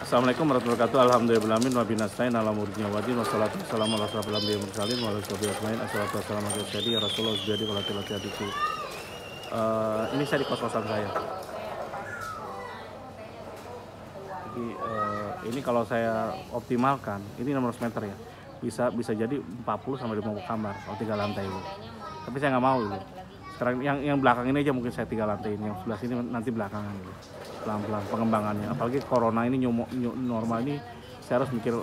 Assalamualaikum warahmatullahi wabarakatuh. Alhamdulillahirabbil alamin wa binastain ala murdinya wadin wassalatu wassalamu ala asyrofil anbiya'i wal mursalin wa ala sahbihi ajmain. Assalatu wassalamu ala sayyidi ya Rasulullah subhanahu wa ta'ala. Ini saya di kos-kosan saya. Jadi ini kalau saya optimalkan, ini 600 meter ya. Bisa jadi 40 sampai 50 kamar kalau 3 lantai itu. Tapi saya nggak mau itu. Sekarang yang belakang ini aja mungkin saya 3 lantai ini, yang sebelah sini nanti belakangan gitu. Pelan-pelan pengembangannya. Apalagi corona ini normal ini, saya harus mikir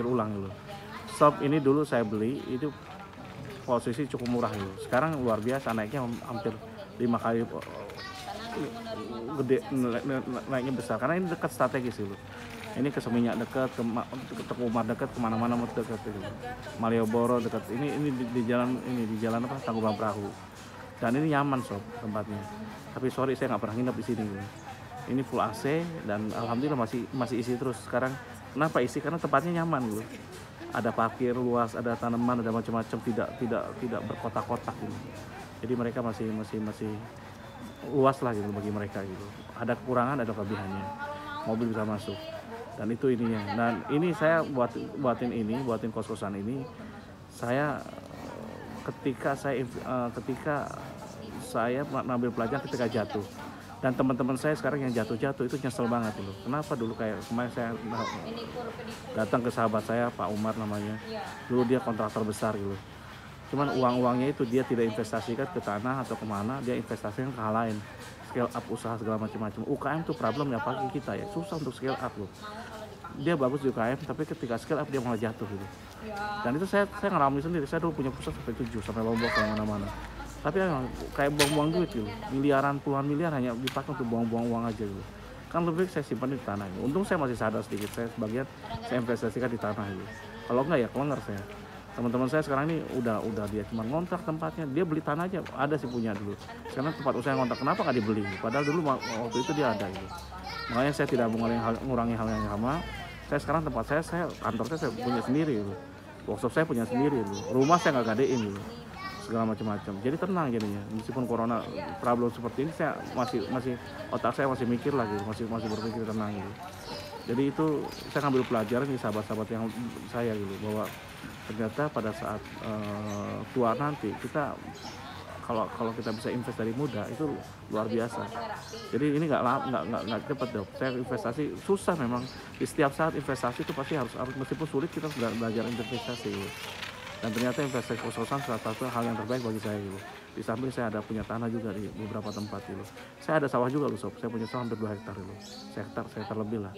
ulang gitu. Shop ini dulu saya beli itu posisi cukup murah gitu. Sekarang luar biasa naiknya hampir 5 kali gede, naiknya besar karena ini dekat strategis gitu. Ini ke Seminyak dekat, ke Tekumar dekat, kemana-mana dekat gitu. Malioboro dekat. Ini di jalan apa? Tangkuban Perahu. Dan ini nyaman sob tempatnya. Tapi sorry saya nggak pernah nginep di sini gitu. Ini full AC dan alhamdulillah masih isi terus. Sekarang kenapa isi? Karena tempatnya nyaman gitu. Ada parkir luas, ada tanaman, ada macam-macam, tidak berkotak-kotak gitu. Jadi mereka masih luas lah gitu bagi mereka gitu. Ada kekurangan, ada kelebihannya. Mobil bisa masuk. Dan itu ininya. Dan ini saya buatin kos-kosan ini saya ketika saya mengambil pelajaran ketika jatuh. Dan teman-teman saya sekarang yang jatuh itu nyesel banget dulu. Kenapa dulu kayak kemarin saya datang ke sahabat saya Pak Umar namanya. Dulu dia kontraktor besar gitu. Cuman uangnya itu dia tidak investasikan ke tanah atau kemana, dia investasikan ke hal lain. Scale up usaha segala macam-macam. UKM tuh problemnya pagi kita ya, susah untuk scale up loh. Dia bagus di UKM, tapi ketika scale up dia malah jatuh gitu. Dan itu saya ngalamin sendiri. Saya dulu punya pusat sampai 7 sampai Lombok kemana-mana. Tapi kayak buang-buang duit gitu. Miliaran, puluhan miliar hanya dipakai untuk buang-buang uang aja gitu. Kan lebih baik saya simpan di tanah gitu. Untung saya masih sadar sedikit. Saya sebagian saya investasikan di tanah gitu. Kalau enggak ya kelengar saya. Teman-teman saya sekarang ini udah dia cuma ngontrak tempatnya, dia beli tanah aja, ada sih punya dulu. Sekarang tempat usaha ngontrak, kenapa nggak dibeli? Padahal dulu waktu itu dia ada gitu. Makanya saya tidak mengurangi hal yang sama. Saya sekarang tempat saya kantor saya punya sendiri gitu. Workshop saya punya sendiri gitu. Rumah saya nggak gadein gitu. Segala macam-macam. Jadi tenang jadinya. Meskipun corona problem seperti ini, saya masih otak saya masih mikir lagi, masih berpikir tenang gitu. Jadi itu saya ngambil pelajaran di sahabat-sahabat yang saya gitu, bahwa ternyata pada saat tua nanti kita kalau kita bisa invest dari muda itu luar biasa. Jadi ini nggak cepat dong. Saya investasi susah memang. Di setiap saat investasi itu pasti harus meskipun sulit kita belajar investasi gitu. Dan ternyata investasi kos-kosan salah satu hal yang terbaik bagi saya gitu. Di samping saya ada punya tanah juga di beberapa tempat gitu. Saya ada sawah juga loh sob. Saya punya sawah hampir 2 hektar gitu. Sehektar lebih lah.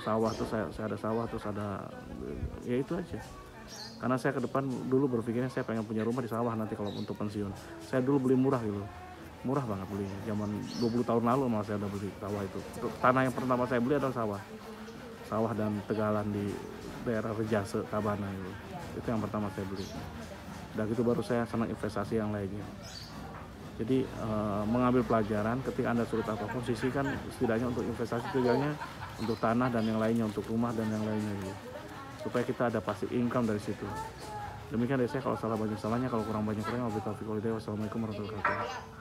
Sawah tuh saya ada sawah, terus ada ya itu aja. Karena saya ke depan dulu berpikirnya saya pengen punya rumah di sawah nanti kalau untuk pensiun. Saya dulu beli murah gitu. Murah banget belinya. Zaman 20 tahun lalu malah saya udah beli sawah itu. Tanah yang pertama saya beli adalah sawah. Sawah dan tegalan di daerah Rejase, Tabana gitu. Itu yang pertama saya beli. Dan itu baru saya senang investasi yang lainnya. Jadi mengambil pelajaran ketika Anda sulit apapun, sisihkan setidaknya untuk investasi, setidaknya untuk tanah dan yang lainnya, untuk rumah dan yang lainnya gitu. Supaya kita ada passive income dari situ. Demikian dari saya, kalau salah banyak salahnya, kalau kurang banyak kurangnya. Wabillahi taufiq wal hidayah. Wassalamualaikum warahmatullahi wabarakatuh.